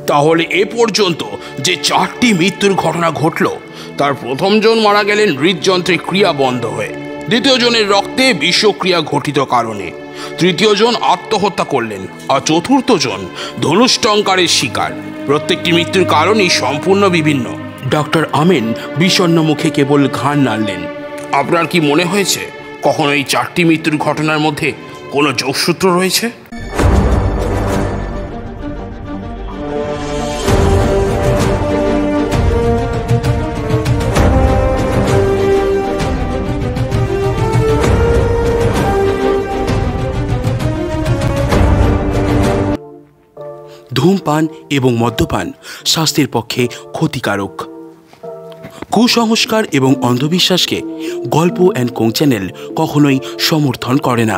তাহলে এ পর্যন্ত যে 4টি মৃত্যুর ঘটনা ঘটল, তার প্রথমজন মারা গেলেন হৃদযন্ত্রের ক্রিয়া বন্ধ হয়ে, দ্বিতীয়জনের রক্তে বিষক্রিয়া ঘটিত কারণে, তৃতীয়জন আত্মহত্যা করলেন, আর চতুর্থজন ধনুষ্টঙ্কারের শিকার। প্রত্যেকটি মৃত্যুর কারণই সম্পূর্ণ বিভিন্ন। ডক্টর আমিন বিষণ্ণ মুখে কেবল ঘাড় নাড়লেন। আপনার কি মনে হয়েছে কখনো এই 4টি মৃত্যুর ঘটনার মধ্যে কোনো যোগসূত্র রয়েছে? ধূমপান এবং মদ্যপান স্বাস্থ্যের পক্ষে ক্ষতিকারক। কুসংস্কার এবং অন্ধবিশ্বাসকে গল্প অ্যান্ড কোং চ্যানেল কখনোই সমর্থন করে না।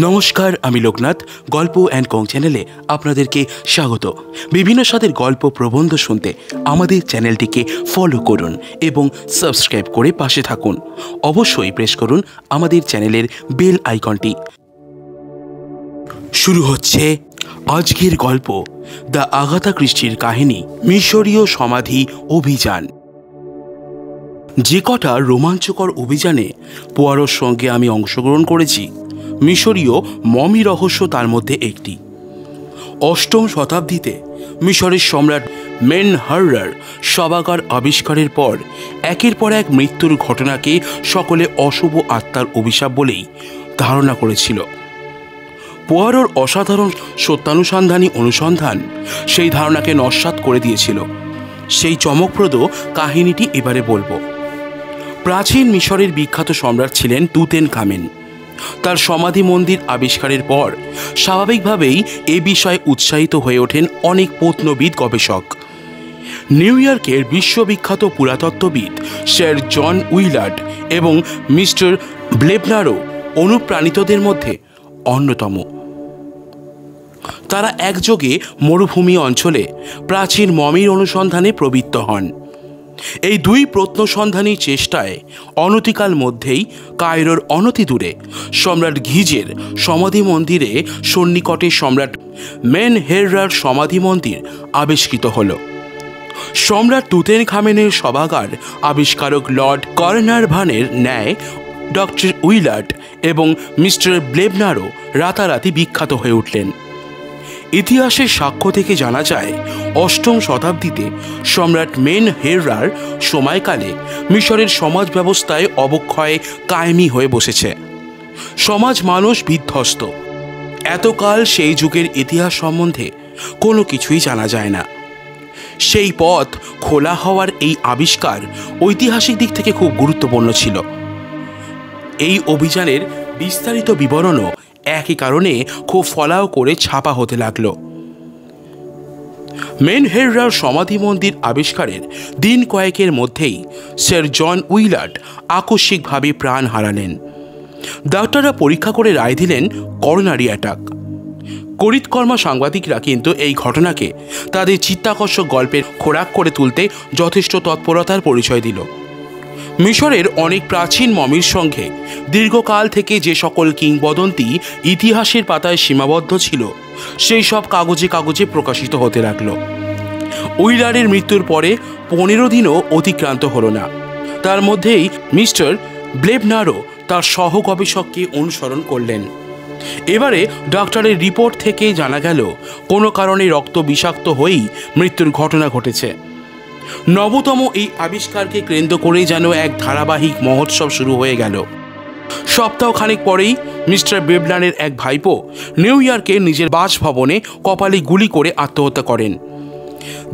নমস্কার, আমি লোকনাথ। গল্প অ্যান্ড কোং চ্যানেলে আপনাদেরকে স্বাগত। বিভিন্ন স্বাদের গল্প প্রবন্ধ শুনতে আমাদের চ্যানেলটিকে ফলো করুন এবং সাবস্ক্রাইব করে পাশে থাকুন। অবশ্যই প্রেস করুন আমাদের চ্যানেলের বেল আইকনটি। শুরু হচ্ছে আজকের গল্প, দ্য আগাথা ক্রিস্টির কাহিনী, মিশরীয় সমাধি অভিযান। যে কটা রোমাঞ্চকর অভিযানে পোয়ারোর সঙ্গে আমি অংশগ্রহণ করেছি, মিশরীয় মমি রহস্য তার মধ্যে একটি। 8ম শতাব্দীতে মিশরের সম্রাট মেনহাররার শবাগার আবিষ্কারের পর একের পর এক মৃত্যুর ঘটনাকে সকলে অশুভ আত্মার অভিশাপ বলেই ধারণা করেছিল। পোয়ারোর অসাধারণ সত্যানুসন্ধানী অনুসন্ধান সেই ধারণাকে নস্যাৎ করে দিয়েছিল। সেই চমকপ্রদ কাহিনীটি এবারে বলবো। প্রাচীন মিশরের বিখ্যাত সম্রাট ছিলেন তুতেনখামেন। তার সমাধি মন্দির আবিষ্কারের পর স্বাভাবিকভাবেই এ বিষয়ে উৎসাহিত হয়ে ওঠেন অনেক প্রত্নবিদ গবেষক। নিউ ইয়র্কের বিশ্ববিখ্যাত পুরাতত্ত্ববিদ স্যার জন উইলার্ড এবং মিস্টার ব্লেবনারও অনুপ্রাণিতদের মধ্যে অন্যতম। তারা একযোগে মরুভূমি অঞ্চলে প্রাচীন মমির অনুসন্ধানে প্রবৃত্ত হন। এই দুই প্রত্নসন্ধানী চেষ্টায় অনতিকাল মধ্যেই কায়রোর অনতি দূরে সম্রাট ঘিজের সমাধি মন্দিরে সন্নিকটে সম্রাট মেনহেররার সমাধি মন্দির আবিষ্কৃত হল। সম্রাট তুতেনখামেনের শবাগার আবিষ্কারক লর্ড কার্নারভানের ন্যায় ডক্টর উইলার্ড এবং মিস্টার ব্লেবনারও রাতারাতি বিখ্যাত হয়ে উঠলেন। ইতিহাসের সাক্ষ্য থেকে জানা যায়, 8ম শতাব্দীতে সম্রাট মেনহেররার সময়কালে মিশরের সমাজ ব্যবস্থায় অবক্ষয় কায়েমি হয়ে বসেছে। সমাজ মানুষ বিধ্বস্ত। এতকাল সেই যুগের ইতিহাস সম্বন্ধে কোনো কিছুই জানা যায় না। সেই পথ খোলা হওয়ার এই আবিষ্কার ঐতিহাসিক দিক থেকে খুব গুরুত্বপূর্ণ ছিল। এই অভিযানের বিস্তারিত বিবরণও একই কারণে খুব ফলাও করে ছাপা হতে লাগলো। মেনহেররার সমাধি মন্দির আবিষ্কারের দিন কয়েকের মধ্যেই স্যার জন উইলার্ড আকস্মিকভাবে প্রাণ হারালেন। ডাক্তাররা পরীক্ষা করে রায় দিলেন করোনারি অ্যাটাক। করিতকর্মা সাংবাদিকরা কিন্তু এই ঘটনাকে তাদের চিত্তাকর্ষক গল্পের খোরাক করে তুলতে যথেষ্ট তৎপরতার পরিচয় দিল। মিশরের অনেক প্রাচীন মমির সঙ্গে দীর্ঘকাল থেকে যে সকল কিংবদন্তি ইতিহাসের পাতায় সীমাবদ্ধ ছিল, সেই সব কাগজে কাগজে প্রকাশিত হতে লাগল। উইলারের মৃত্যুর পরে 15 দিনও অতিক্রান্ত হল না। তার মধ্যেই মিস্টার ব্লেবনারও তার সহ গবেষককে অনুসরণ করলেন। এবারে ডাক্তারের রিপোর্ট থেকে জানা গেল কোনো কারণে রক্ত বিষাক্ত হয়েই মৃত্যুর ঘটনা ঘটেছে। নবতম এই আবিষ্কারকে কেন্দ্র করে যেন এক ধারাবাহিক মহোৎসব শুরু হয়ে গেল। সপ্তাহখানেক পরেই মিস্টার ব্লেবনারের এক ভাইপো নিউ ইয়র্কে নিজের বাসভবনে কপালে গুলি করে আত্মহত্যা করেন।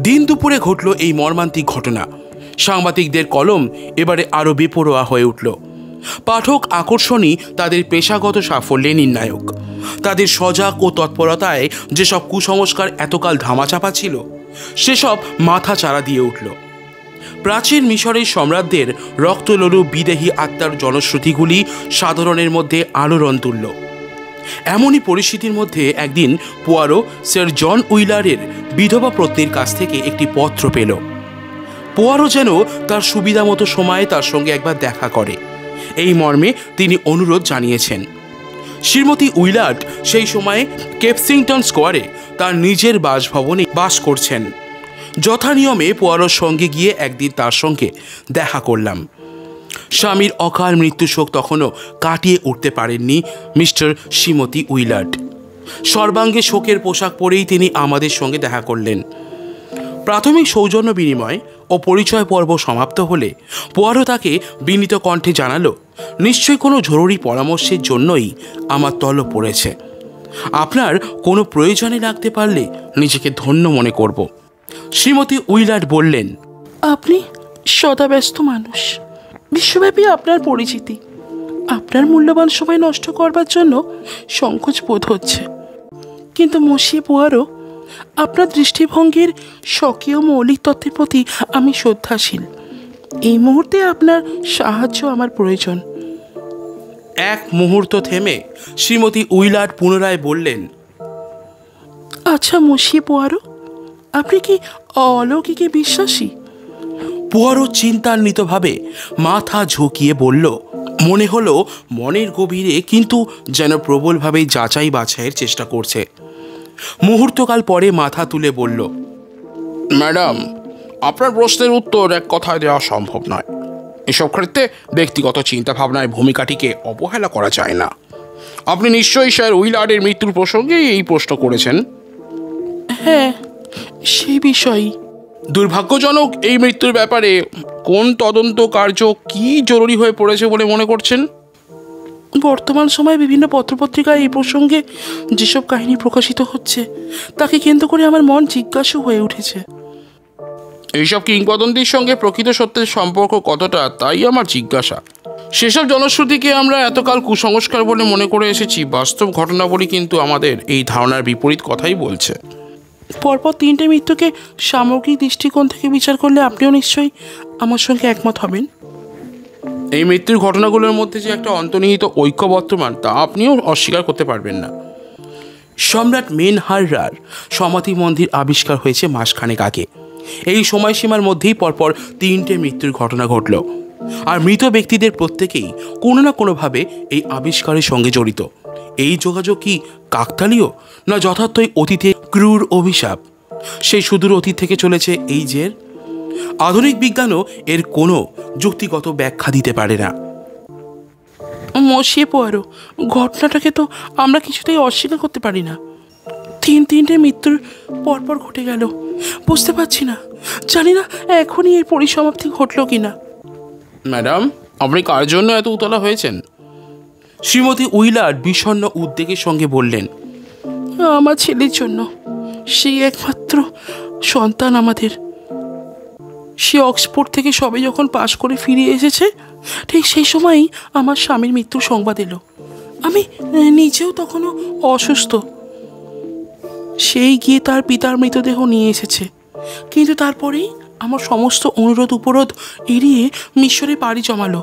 দিন দুপুরে ঘটল এই মর্মান্তিক ঘটনা। সাংবাদিকদের কলম এবারে আরও বেপরোয়া হয়ে উঠল। পাঠক আকর্ষণই তাদের পেশাগত সাফল্যে নির্ণায়ক। তাদের সজাগ ও তৎপরতায় যেসব কুসংস্কার এতকাল ধামাচাপা ছিল, সেসব মাথা চাড়া দিয়ে উঠল। প্রাচীন মিশরের সম্রাটদের রক্তলোলুপ বিদেহী আত্মার জনশ্রুতিগুলি সাধারণের মধ্যে আলোড়ন তুলল। এমনই পরিস্থিতির মধ্যে একদিন পোয়ারো স্যার জন উইলারের বিধবা পত্নীর কাছ থেকে একটি পত্র পেল। পোয়ারো যেন তার সুবিধা মতো সময়ে তার সঙ্গে একবার দেখা করে, এই মর্মে তিনি অনুরোধ জানিয়েছেন। শ্রীমতী উইলার্ড সেই সময়ে কেপসিংটন স্কোয়ারে তার নিজের বাসভবনে বাস করছেন। যথানিয়মে পোয়ারোর সঙ্গে গিয়ে একদিন তার সঙ্গে দেখা করলাম। স্বামীর অকাল মৃত্যু শোক তখনও কাটিয়ে উঠতে পারেননি মিস্টার শ্রীমতী উইলার্ড। সর্বাঙ্গে শোকের পোশাক পরেই তিনি আমাদের সঙ্গে দেখা করলেন। প্রাথমিক সৌজন্য বিনিময় ও পরিচয় পর্ব সমাপ্ত হলে পোয়ারো তাকে বিনীত কণ্ঠে জানালো, নিশ্চয়ই কোনো জরুরি পরামর্শের জন্যই আমার তলব পড়েছে। আপনার কোনো প্রয়োজনে লাগতে পারলে নিজেকে ধন্য মনে করব। শ্রীমতী উইলার্ড বললেন, আপনি সদাব্যস্ত মানুষ, বিশ্বব্যাপী আপনার পরিচিতি। আপনার মূল্যবান সময় নষ্ট করবার জন্য সংকোচ বোধ হচ্ছে, কিন্তু মসিয়ে পোয়ারো, আপনার দৃষ্টিভঙ্গির স্বকীয় মৌলিক তত্ত্বের প্রতি আমি শ্রদ্ধাশীল। এই মুহূর্তে আপনার সাহায্য আমার প্রয়োজন। এক মুহূর্ত থেমে শ্রীমতী উইলার্ড পুনরায় বললেন, আচ্ছা মসিয়ে পোয়ারো, আপনি কি অলৌকিকে বিশ্বাসী? পোয়ারো চিন্তান্বিতভাবে মাথা ঝুঁকিয়ে বলল, মনে হলো মনের গভীরে, কিন্তু যেন প্রবলভাবে যাচাই বাছাইয়ের চেষ্টা করছে। মুহূর্তকাল পরে মাথা তুলে বলল, ম্যাডাম, আপনার প্রশ্নের উত্তর এক কথায় দেওয়া সম্ভব নয়। এসব ক্ষেত্রে ব্যক্তিগত চিন্তাভাবনায় ভূমিকাটিকে অবহেলা করা যায় না। আপনি নিশ্চয়ই স্যার উইলার্ডের মৃত্যুর প্রসঙ্গেই এই প্রশ্ন করেছেন। হ্যাঁ, সেই বিষয়ই। দুর্ভাগ্যজনক এই মৃত্যুর ব্যাপারে কোন তদন্ত কার্য কি জরুরি হয়ে পড়েছে বলে মনে করছেন? বর্তমান সময়ে বিভিন্ন পত্রপত্রিকায় এই প্রসঙ্গে যেসব কাহিনী প্রকাশিত হচ্ছে তাকে কেন্দ্র করে আমার মন জিজ্ঞাসু হয়ে উঠেছে। এইসব কিংবদন্তির সঙ্গে প্রকৃত সত্যের সম্পর্ক কতটা, তাই আমার জিজ্ঞাসা। সেসব জনশ্রুতিকে আমরা এতকাল কুসংস্কার বলে মনে করে এসেছি, বাস্তব ঘটনাবলী কিন্তু আমাদের এই ধারণার বিপরীত কথাই বলছে। পরপর 3টে মৃত্যুকে সামগ্রিক দৃষ্টিকোণ থেকে বিচার করলে আপনিও নিশ্চয়ই আমার সঙ্গে একমত হবেন। এই মৃত্যুর ঘটনাগুলোর মধ্যে যে একটা অন্তর্নিহিত ঐক্য বর্তমান, তা আপনিও অস্বীকার করতে পারবেন না। সম্রাট মেনহাররার সমাধি মন্দির আবিষ্কার হয়েছে মাসখানেক আগে। এই সময়সীমার মধ্যেই পরপর 3টে মৃত্যুর ঘটনা ঘটল, আর মৃত ব্যক্তিদের প্রত্যেকেই কোনো না কোনোভাবে এই আবিষ্কারের সঙ্গে জড়িত। এই যোগাযোগ কি কাকতালীয়, না যথার্থই অতীতে ক্রূর অভিশাপ? সেই সুদূর অতীত থেকে চলেছে এই জের। আধুনিক বিজ্ঞানও এর কোনো যুক্তিগত ব্যাখ্যা দিতে পারে না। মসিয়ে পোয়ারো, ঘটনাটাকে তো আমরা কিছুতেই অস্বীকার করতে পারি না। 3টে মৃত্যুর পরপর ঘটে গেল। বুঝতে পারছি না, জানি না এখনই এর পরিসমাপ্তি ঘটল কিনা। ম্যাডাম, আপনি কার জন্য এত উতলা হয়েছেন? শ্রীমতী উইলার্ড বিষণ্ণ উদ্বেগের সঙ্গে বললেন, আমার ছেলের জন্য। সেই একমাত্র সন্তান আমাদের। সে অক্সফোর্ড থেকে সবে যখন পাশ করে ফিরে এসেছে, ঠিক সেই সময়ই আমার স্বামীর মৃত্যুর সংবাদ এলো। আমি নিজেও তখনও অসুস্থ। সেই গিয়ে তার পিতার মৃতদেহ নিয়ে এসেছে, কিন্তু তারপরেই আমার সমস্ত অনুরোধ উপরোধ এড়িয়ে মিশরে পাড়ি জমালো।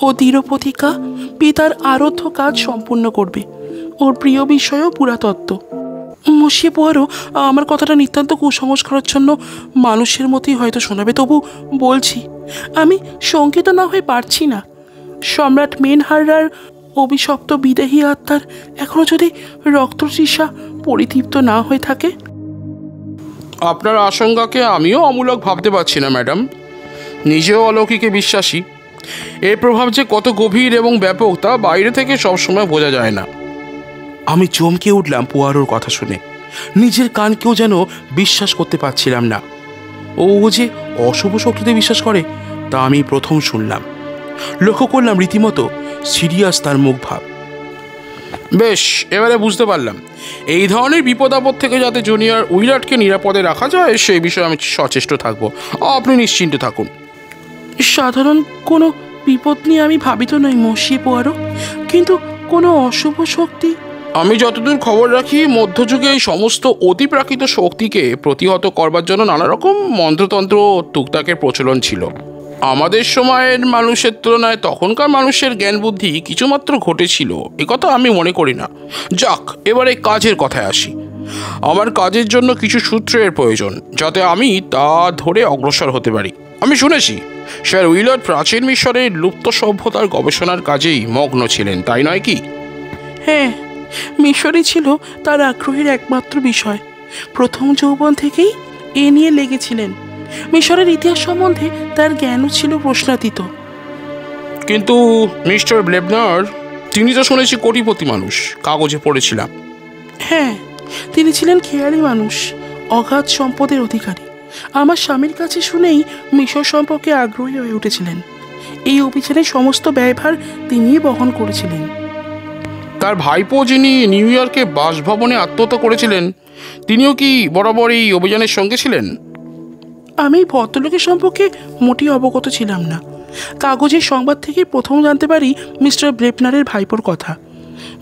ও দৃঢ় প্রতিজ্ঞা পিতার আরাধ্য কাজ সম্পূর্ণ করবে। ওর প্রিয় বিষয়ও পুরাতত্ত্ব। মসিয়ে পোয়ারো, আমার কথাটা নিতান্ত কুসংস্কারাচ্ছন্ন মানুষের মতোই হয়তো শোনাবে, তবু বলছি, আমি শঙ্কিত না হয়ে পারছি না। সম্রাট মেনহাররার অভিশপ্ত বিদেহী আত্মার এখনো যদি রক্ততৃষা পরিতৃপ্ত না হয়ে থাকে। আপনার আশঙ্কাকে আমিও অমূলক ভাবতে পারছি না ম্যাডাম। নিজেও অলৌকিকে বিশ্বাসী। এর প্রভাব যে কত গভীর এবং ব্যাপক তা বাইরে থেকে সবসময় বোঝা যায় না। আমি চমকে উঠলাম পোয়ারোর কথা শুনে। নিজের কানকেও যেন বিশ্বাস করতে পারছিলাম না। ও যে অশুভ শক্তিতে বিশ্বাস করে তা আমি প্রথম শুনলাম। লক্ষ্য করলাম রীতিমতো সিরিয়াস তার মুখ ভাব। বেশ, এবারে বুঝতে পারলাম এই ধরনের বিপদ আপদ থেকে যাতে জুনিয়র উইলার্ডকে নিরাপদে রাখা যায় সেই বিষয়ে আমি সচেষ্ট থাকবো। আপনি নিশ্চিন্ত থাকুন। সাধারণ কোনো বিপদ নিয়ে আমি ভাবিত নই মসিয়ে পোয়ারো, কিন্তু কোনো অশুভ শক্তি। আমি যতদূর খবর রাখি, মধ্যযুগে এই সমস্ত অতিপ্রাকৃত শক্তিকে প্রতিহত করবার জন্য নানা রকম মন্ত্রতন্ত্র ও টুকটাকের প্রচলন ছিল। আমাদের সময়ের মানুষের তুলনায় তখনকার মানুষের জ্ঞান বুদ্ধি কিছুমাত্র ঘটেছিল একথা আমি মনে করি না। যাক, এবারে কাজের কথায় আসি। আমার কাজের জন্য কিছু সূত্রের প্রয়োজন, যাতে আমি তা ধরে অগ্রসর হতে পারি। আমি শুনেছি স্যার উইলার্ড প্রাচীন মিশরের লুপ্ত সভ্যতার গবেষণার কাজেই মগ্ন ছিলেন, তাই নয় কি? হ্যাঁ, মিশরই ছিল তার আগ্রহের একমাত্র বিষয়। প্রথম যৌবন থেকেই এ নিয়ে লেগেছিলেন। মিশরের ইতিহাস সম্বন্ধে তার জ্ঞানও ছিল প্রশ্নাতীত। কিন্তু মিস্টার ব্লেবনার, তিনি তো শুনেছি কোটিপতি মানুষ, কাগজে পড়েছিলাম। হ্যাঁ, তিনি ছিলেন খেয়ালি মানুষ, অগাধ সম্পদের অধিকারী। আমার স্বামীর কাছে শুনেই মিশর সম্পর্কে আগ্রহী হয়ে উঠেছিলেন। এই অভিযানের সমস্ত ব্যয়ভার তিনিই বহন করেছিলেন। তার ভাইপো, যিনি নিউ ইয়র্কে বাসভবনে আত্মহত্যা করেছিলেন, তিনিও কি বরাবর এই অভিযানের সঙ্গে ছিলেন? আমি ভদ্রলোকের সম্পর্কে মোটেই অবগত ছিলাম না। কাগজের সংবাদ থেকে প্রথম জানতে পারি মিস্টার ব্লেবনারের ভাইপোর কথা।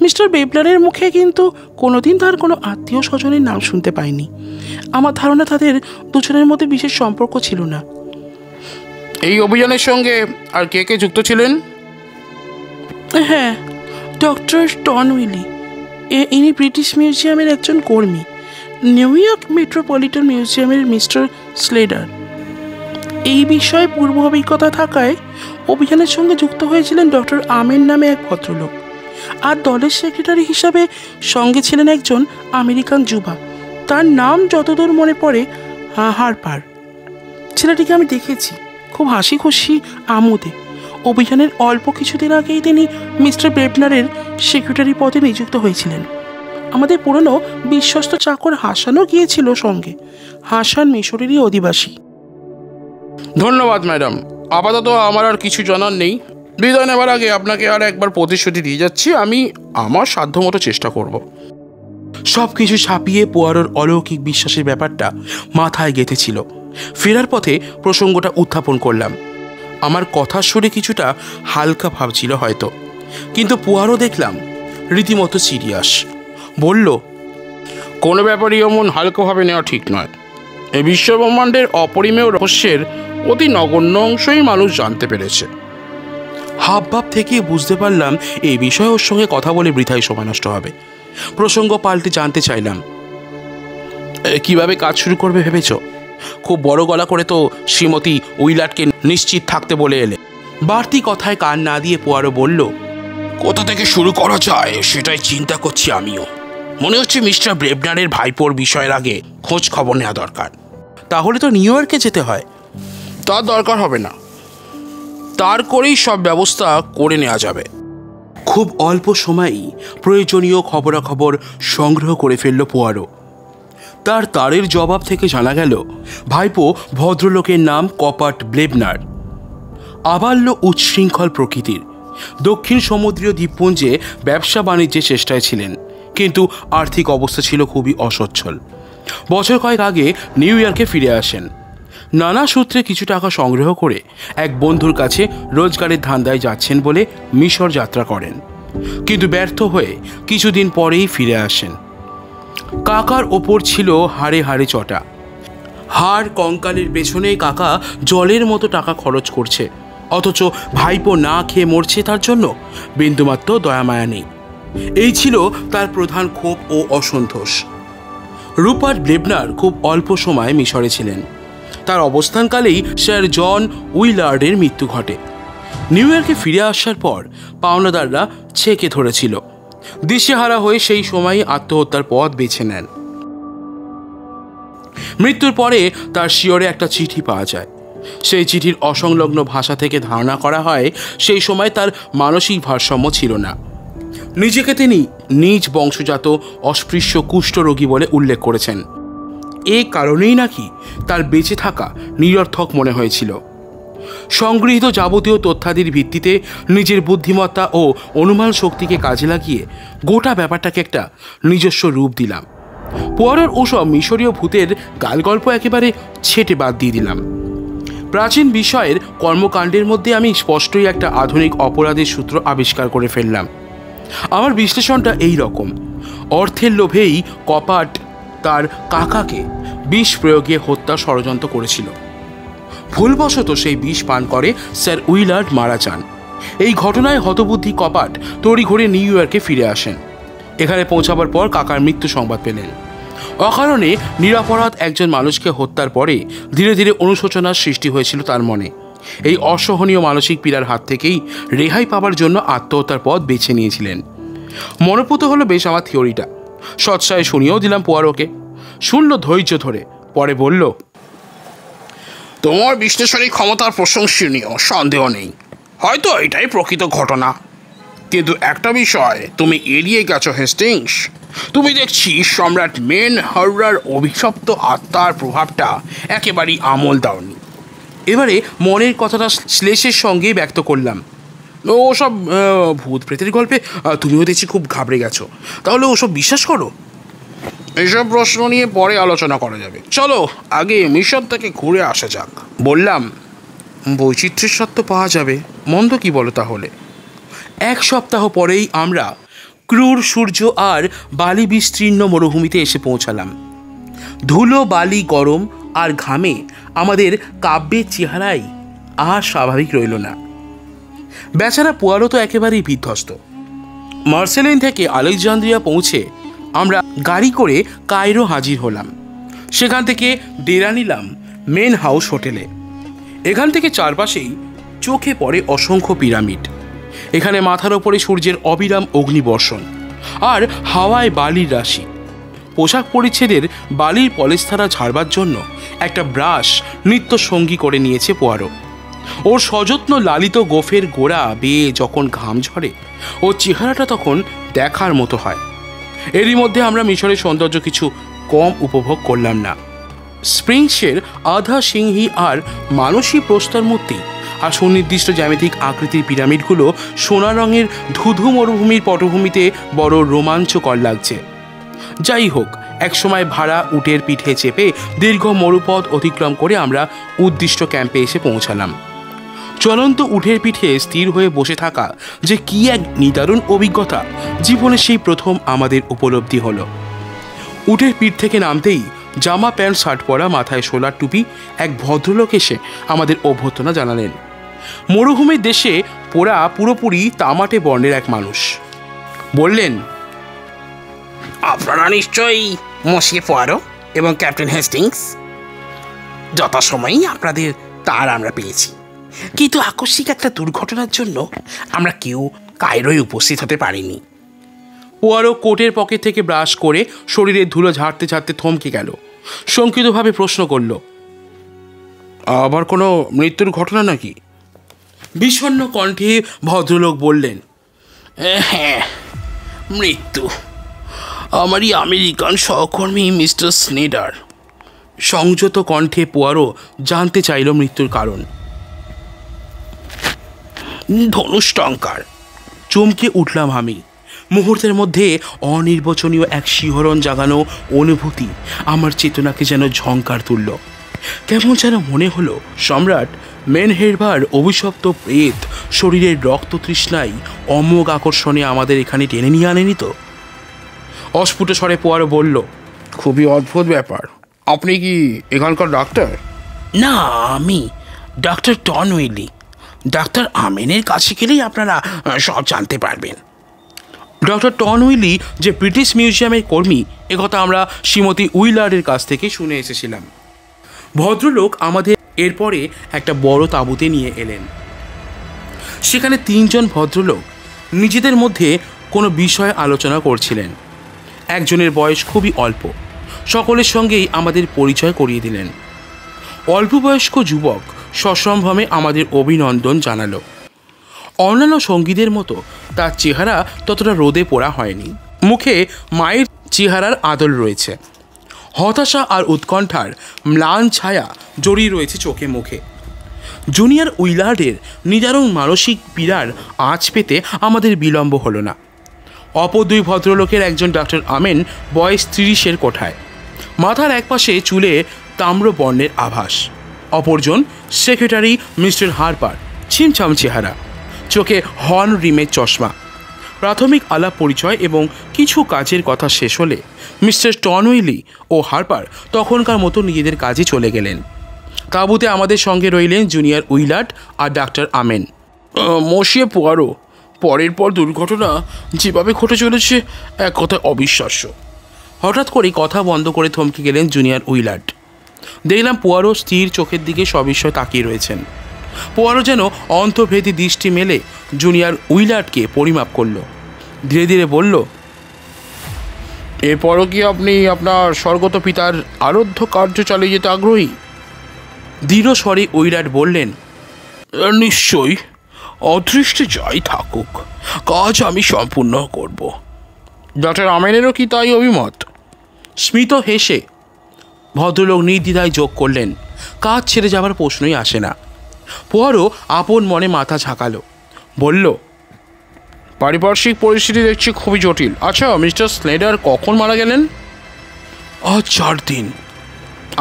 মিস্টার ব্লেবনারের মুখে কিন্তু কোনোদিন তার কোনো আত্মীয় স্বজনের নাম শুনতে পাইনি। আমার ধারণা তাদের দুজনের মধ্যে বিশেষ সম্পর্ক ছিল না। এই অভিযানের সঙ্গে আর কে কে যুক্ত ছিলেন? হ্যাঁ, ডক্টর টন উইলি, ইনি ব্রিটিশ মিউজিয়ামের একজন কর্মী। নিউ ইয়র্ক মেট্রোপলিটন মিউজিয়ামের মিস্টার স্লেডার। এই বিষয়ে পূর্ব অভিজ্ঞতা থাকায় অভিযানের সঙ্গে যুক্ত হয়েছিলেন ডক্টর আমেন নামে এক ভদ্রলোক। আর দলের সেক্রেটারি হিসাবে সঙ্গে ছিলেন একজন আমেরিকান যুবা, তার নাম যতদূর মনে পড়ে হারপার। ছেলেটিকে আমি দেখেছি, খুব হাসি খুশি আমোদে। অভিযানের অল্প কিছুদিন আগেই তিনি মিস্টার ব্লেবনারের সেক্রেটারি পদে নিযুক্ত হয়েছিলেন। আমাদের পুরনো বিশ্বস্ত চাকর হাসানও গিয়েছিল সঙ্গে। হাসান মিশরেরই অধিবাসী। ধন্যবাদ ম্যাডাম, আপাতত আমার আর কিছু জানার নেই। বিদায় নেবার আগে আপনাকে আর একবার প্রতিশ্রুতি দিয়ে যাচ্ছি, আমি আমার সাধ্যমতো চেষ্টা করব। সব কিছু ছাপিয়ে পোয়ারোর অলৌকিক বিশ্বাসের ব্যাপারটা মাথায় গেঁথেছিল। ফেরার পথে প্রসঙ্গটা উত্থাপন করলাম। আমার কথার সুরে কিছুটা হালকা ভাবছিল হয়তো, কিন্তু পোয়ারো দেখলাম রীতিমতো সিরিয়াস। বলল, কোনো ব্যাপারই এমন হালকাভাবে নেওয়া ঠিক নয়। এই বিশ্বব্রহ্মাণ্ডের অপরিমেয় রহস্যের অতি নগণ্য অংশই মানুষ জানতে পেরেছে। হাবভাব থেকে বুঝতে পারলাম এই বিষয়ে ওর সঙ্গে কথা বলে বৃথাই সময় নষ্ট হবে। প্রসঙ্গ পাল্টে জানতে চাইলাম, কিভাবে কাজ শুরু করবে ভেবেছ? খুব বড় গলা করে তো শ্রীমতী উইলাটকে নিশ্চিত থাকতে বলে এলে। বাড়তি কথায় কান না দিয়ে পোয়ারো বলল, কোথা থেকে শুরু করা যায় সেটাই চিন্তা করছি আমিও। মনে হচ্ছে মিস্টার ব্লেবনারের ভাইপোর বিষয়ের আগে খোঁজ খবর নেওয়া দরকার। তাহলে তো নিউ ইয়র্কে যেতে হয়। তার দরকার হবে না, তার করেই সব ব্যবস্থা করে নেওয়া যাবে। খুব অল্প সময়েই প্রয়োজনীয় খবরাখবর সংগ্রহ করে ফেলল পোয়ারো। তার তারের জবাব থেকে জানা গেল ভাইপো ভদ্রলোকের নাম কপার্ট ব্লেবনার। আবাল্য উচ্ছৃঙ্খল প্রকৃতির, দক্ষিণ সমুদ্রীয় দ্বীপপুঞ্জে ব্যবসা বাণিজ্যের চেষ্টায় ছিলেন, কিন্তু আর্থিক অবস্থা ছিল খুবই অসচ্ছল। বছর কয়েক আগে নিউ ইয়র্কে ফিরে আসেন। নানা সূত্রে কিছু টাকা সংগ্রহ করে এক বন্ধুর কাছে রোজগারের ধান্দায় যাচ্ছেন বলে মিশর যাত্রা করেন, কিন্তু ব্যর্থ হয়ে কিছুদিন পরেই ফিরে আসেন। কাকার ওপর ছিল হাড়ে হাড়ে চটা। হাড় কঙ্কালের পেছনে কাকা জলের মতো টাকা খরচ করছে, অথচ ভাইপো না খেয়ে মরছে তার জন্য বিন্দুমাত্র দয়ামায়া নেই। এই ছিল তার প্রধান ক্ষোভ ও অসন্তোষ। রুপার্ট ব্লেবনার খুব অল্প সময় মিশরে ছিলেন। তার অবস্থানকালেই স্যার জন উইলার্ডের মৃত্যু ঘটে। নিউ ইয়র্কে ফিরে আসার পর পাওনাদাররা ছেঁকে ধরেছিল। দিশেহারা হয়ে সেই সময়ই আত্মহত্যার পথ বেছে নেন। মৃত্যুর পরে তার শিয়রে একটা চিঠি পাওয়া যায়। সেই চিঠির অসংলগ্ন ভাষা থেকে ধারণা করা হয় সেই সময় তার মানসিক ভারসাম্য ছিল না। নিজেকে তিনি নিজ বংশজাত অস্পৃশ্য কুষ্ঠরোগী বলে উল্লেখ করেছেন। এই কারণেই নাকি তার বেঁচে থাকা নিরর্থক মনে হয়েছিল। সংগৃহীত যাবতীয় তথ্যাদির ভিত্তিতে নিজের বুদ্ধিমত্তা ও অনুমান শক্তিকে কাজে লাগিয়ে গোটা ব্যাপারটাকে একটা নিজস্ব রূপ দিলাম। পোয়ারোর ওসব মিশরীয় ভূতের গালগল্প একেবারে ছেটে বাদ দিয়ে দিলাম। প্রাচীন বিষয়ের কর্মকাণ্ডের মধ্যে আমি স্পষ্টই একটা আধুনিক অপরাধের সূত্র আবিষ্কার করে ফেললাম। আমার বিশ্লেষণটা এই রকম: অর্থের লোভেই কপাট তার কাকাকে বিষ প্রয়োগে হত্যা ষড়যন্ত্র করেছিল। ভুলবশত সেই বিষ পান করে স্যার উইলার্ড মারা যান। এই ঘটনায় হতবুদ্ধি কপাট তড়িঘড়ি নিউ ইয়র্কে ফিরে আসেন। এখানে পৌঁছাবার পর কাকার মৃত্যু সংবাদ পেলেন। অকারণে নিরপরাধ একজন মানুষকে হত্যার পরে ধীরে ধীরে অনুশোচনার সৃষ্টি হয়েছিল তার মনে। এই অসহনীয় মানসিক পীড়ার হাত থেকেই রেহাই পাবার জন্য আত্মহত্যার পথ বেছে নিয়েছিলেন। মনোপুত হলো বেশ আমার থিওরিটা। সৎসায় শুনিয়েও দিলাম পোয়ারোকে। শুনল ধৈর্য ধরে, পরে বলল, তোমার বিশ্লেষণী ক্ষমতার প্রশংসনীয়, সন্দেহ নেই। হয়তো এটাই প্রকৃত ঘটনা, কিন্তু একটা বিষয় তুমি এড়িয়ে গেছো হেস্টিংস। তুমি দেখছি সম্রাট মেন হার্রার অভিশপ্ত আত্মার প্রভাবটা একেবারেই আমল দাওনি। এবারে মনের কথাটা শ্লেষের সঙ্গেই ব্যক্ত করলাম। ওসব ভূত প্রেতের গল্পে তুমিও দেখছি খুব ঘাবড়ে গেছো, তাহলে ওসব বিশ্বাস করো? এসব প্রশ্ন নিয়ে পরে আলোচনা করা যাবে, চলো আগে মিশর থেকে ঘুরে আসা যাক। বললাম, বৈচিত্র্যের সত্য পাওয়া যাবে, মন্দ কি বলো তাহলে? 1 সপ্তাহ পরেই আমরা ক্রূর সূর্য আর বালি বিস্তীর্ণ মরুভূমিতে এসে পৌঁছালাম। ধুলো, বালি, গরম আর ঘামে আমাদের কাব্যের চেহারাই আর স্বাভাবিক রইল না। বেচারা পুয়ারো তো একেবারেই বিধ্বস্ত। মার্সেলিন থেকে আলেকজান্দ্রিয়া পৌঁছে আমরা গাড়ি করে কায়রো হাজির হলাম। সেখান থেকে ডেরা নিলাম মেন হাউস হোটেলে। এখান থেকে চারপাশেই চোখে পড়ে অসংখ্য পিরামিড। এখানে মাথার ওপরে সূর্যের অবিরাম অগ্নিবর্ষণ আর হাওয়ায় বালির রাশি। পোশাক পরিচ্ছেদের বালির পলেস্তারা ঝাড়বার জন্য একটা ব্রাশ নিত্য সঙ্গী করে নিয়েছে পোয়ারো। ওর সযত্ন লালিত গোফের গোড়া বেয়ে যখন ঘাম ঝরে, ওর চেহারাটা তখন দেখার মতো হয়। এরই মধ্যে আমরা মিশরের সৌন্দর্য কিছু কম উপভোগ করলাম না। স্প্রিংসের আধা সিংহী আর মানসী প্রস্তর মূর্তি আর সুনির্দিষ্ট জ্যামিতিক আকৃতির পিরামিডগুলো সোনা রঙের ধুধু মরুভূমির পটভূমিতে বড় রোমাঞ্চকর লাগছে। যাই হোক, একসময় ভাড়া উটের পিঠে চেপে দীর্ঘ মরুপথ অতিক্রম করে আমরা উদ্দিষ্ট ক্যাম্পে এসে পৌঁছালাম। চলন্ত উটের পিঠে স্থির হয়ে বসে থাকা যে কি এক নিদারুণ অভিজ্ঞতা, জীবনে সেই প্রথম আমাদের উপলব্ধি হলো। উটের পিঠ থেকে নামতেই জামা প্যান্ট শার্ট পরা, মাথায় সোলার টুপি এক ভদ্রলোক এসে আমাদের অভ্যর্থনা জানালেন। মরুভূমির দেশে পোড়া পুরোপুরি তামাটে বর্ণের এক মানুষ। বললেন, আপনারা নিশ্চয়ই মসিয়ে পোয়ারো এবং ক্যাপ্টেন হেস্টিংস। যথাসময়েই আপনাদের তার আমরা পেয়েছি, কিন্তু আকস্মিক একটা দুর্ঘটনার জন্য আমরা কেউ কায়রোয় উপস্থিত হতে পারিনি। পোয়ারো কোটের পকেট থেকে ব্রাশ করে শরীরের ধুলো ঝাড়তে ঝাড়তে থমকে গেল। শঙ্কিতভাবে প্রশ্ন করল, আবার কোনো মৃত্যুর ঘটনা নাকি? বিষণ্ণ কণ্ঠে ভদ্রলোক বললেন, হ্যাঁ, মৃত্যু। আমারই আমেরিকান সহকর্মী মিস্টার স্নেডার। সংযত কণ্ঠে পোয়ারো জানতে চাইল মৃত্যুর কারণ। ধনুষ্টঙ্কার। চমকে উঠলাম আমি। মুহূর্তের মধ্যে অনির্বচনীয় এক শিহরণ জাগানো অনুভূতি আমার চেতনাকে যেন ঝংকার তুলল। কেমন যেন মনে হলো সম্রাট মেনহেরবার অভিশপ্ত প্রেত শরীরের রক্ত তৃষ্ণায় অমোঘ আকর্ষণে আমাদের এখানে টেনে নিয়ে আনেনি তো। অস্ফুট স্বরে পোয়ারো বলল, খুবই অদ্ভুত ব্যাপার। আপনি কি এখানকার ডাক্তার? না, আমি ডাক্তার টনউইলি। ডাক্তার আমেনের কাছে গেলেই আপনারা সব জানতে পারবেন। ডক্টর টনউইলি যে ব্রিটিশ মিউজিয়ামের কর্মী, একথা আমরা শ্রীমতী উইলার্ডের কাছ থেকে শুনে এসেছিলাম। ভদ্রলোক আমাদের এরপরে একটা বড় তাঁবুতে নিয়ে এলেন। সেখানে 3 জন ভদ্রলোক নিজেদের মধ্যে কোনো বিষয় আলোচনা করছিলেন। একজনের বয়স খুবই অল্প। সকলের সঙ্গেই আমাদের পরিচয় করিয়ে দিলেন। অল্প বয়স্ক যুবক সসম্ভ্রমে আমাদের অভিনন্দন জানালো। অন্যান্য সঙ্গীদের মতো তার চেহারা ততটা রোদে পোড়া হয়নি। মুখে মায়ের চেহারার আদল রয়েছে। হতাশা আর উৎকণ্ঠার ম্লান ছায়া জড়িয়ে রয়েছে চোখে মুখে। জুনিয়র উইলার্ডের নিদারুণ মানসিক পীড়ার আঁচ পেতে আমাদের বিলম্ব হলো না। অপর 2 ভদ্রলোকের একজন ডক্টর আমেন, বয়স 30-এর কোঠায়, মাথার একপাশে চুলে তাম্র বর্ণের আভাস। অপরজন সেক্রেটারি মিস্টার হারপার, ছিমছাম চেহারা, চোখে হর্ন রিমের চশমা। প্রাথমিক আলাপ পরিচয় এবং কিছু কাজের কথা শেষ হলে মিস্টার টনউইলি ও হারপার তখনকার মতো নিজেদের কাজে চলে গেলেন। তাঁবুতে আমাদের সঙ্গে রইলেন জুনিয়র উইলার্ড আর ডাক্তার আমেন। মসিয়ে পোয়ারো, পরের পর দুর্ঘটনা যেভাবে ঘটে চলেছে এক কথায় অবিশ্বাস্য। হঠাৎ করেই কথা বন্ধ করে থমকে গেলেন জুনিয়র উইলার্ড। দেখলাম পোয়ারো স্থির চোখের দিকে সবিস্ময়ে তাকিয়ে রয়েছেন। পোয়ারো যেন অন্তর্ভেদী দৃষ্টি মেলে জুনিয়র উইলার্ডকে পরিমাপ করল। ধীরে ধীরে বলল, এরপরও কি আপনি আপনার স্বর্গত পিতার আরাধ্য কার্য চালিয়ে যেতে আগ্রহী? দৃঢ় স্বরে উইলাট বললেন, নিশ্চয়ই, অদৃষ্টে যাই থাকুক, কাজ আমি সম্পূর্ণ করব। ডক্টর আমেনেরও কি তাই অভিমত? স্মিত হেসে ভদ্রলোক নির্দ্বিধায় যোগ করলেন, কাজ ছেড়ে যাবার প্রশ্নই আসে না। পোয়ারো আপন মনে মাথা ঝাঁকালো, বলল, পারিপার্শ্বিক পরিস্থিতি দেখছি খুবই জটিল। আচ্ছা, মিস্টার স্নেডার কখন মারা গেলেন? আজ 4 দিন।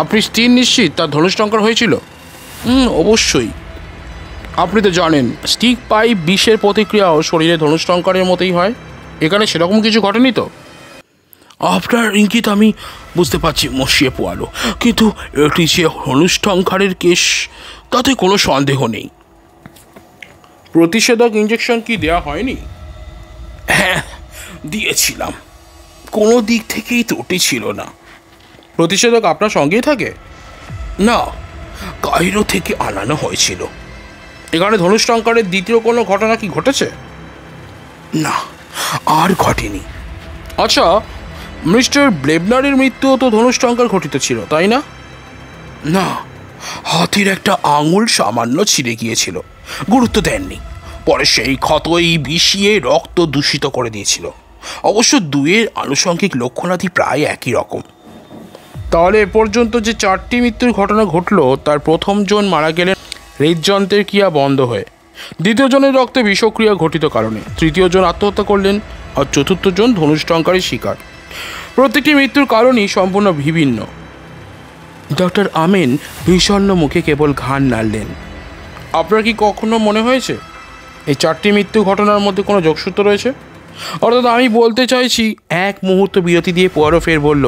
আপনি স্থির নিশ্চিত তার ধনুষ্টঙ্কার হয়েছিল? অবশ্যই। আপনি তো জানেন স্টিক পাইপ বিষের প্রতিক্রিয়াও শরীরে ধনুষ্টঙ্কারের মতোই হয়। এখানে সেরকম কিছু ঘটেনি তো? আপনার ইঙ্গিত আমি বুঝতে পারছি মসিয়ে পোয়ালো, কিন্তু এটি যে ধনুষ্টঙ্কারের কেস তাতে কোনো সন্দেহ নেই। প্রতিষেধক ইঞ্জেকশন কি দেওয়া হয়নি? হ্যাঁ, দিয়েছিলাম। কোনো দিক থেকেই ত্রুটি ছিল না। প্রতিষেধক আপনার সঙ্গেই থাকে? না, কায়রো থেকে আনানো হয়েছিল। এখানে ধনুষ্টঙ্কারের দ্বিতীয় কোনো ঘটনা কি ঘটেছে? না, আর ঘটেনি। আচ্ছা, মিস্টার ব্লেবনারের মৃত্যুও তো ধনুষ্টঙ্কার ঘটিত ছিল, তাই না? না, হাতির একটা আঙুল সামান্য ছিঁড়ে গিয়েছিল, গুরুত্ব দেননি। পরে সেই ক্ষতই বিষিয়ে রক্ত দূষিত করে দিয়েছিল। অবশ্য দুয়ের আনুষঙ্গিক লক্ষণাদি প্রায় একই রকম। তাহলে এ পর্যন্ত যে 4টি মৃত্যুর ঘটনা ঘটল, তার প্রথম জন মারা গেলেন হৃদযন্ত্রের ক্রিয়া বন্ধ হয়ে, দ্বিতীয় জনের রক্তে বিষক্রিয়া ঘটিত কারণে, তৃতীয় জন আত্মহত্যা করলেন, আর চতুর্থ জন ধনুষ্টঙ্কারের শিকার। প্রত্যেকটি মৃত্যুর কারণই সম্পূর্ণ বিভিন্ন। ডক্টর আমেন বিষণ্ণ মুখে কেবল ঘাড় নাড়লেন। আপনার কি কখনো মনে হয়েছে এই 4টি মৃত্যু ঘটনার মধ্যে কোনো যোগসূত্র রয়েছে? অর্থাৎ আমি বলতে চাইছি। এক মুহূর্ত বিরতি দিয়ে পোয়ারো ফের বলল,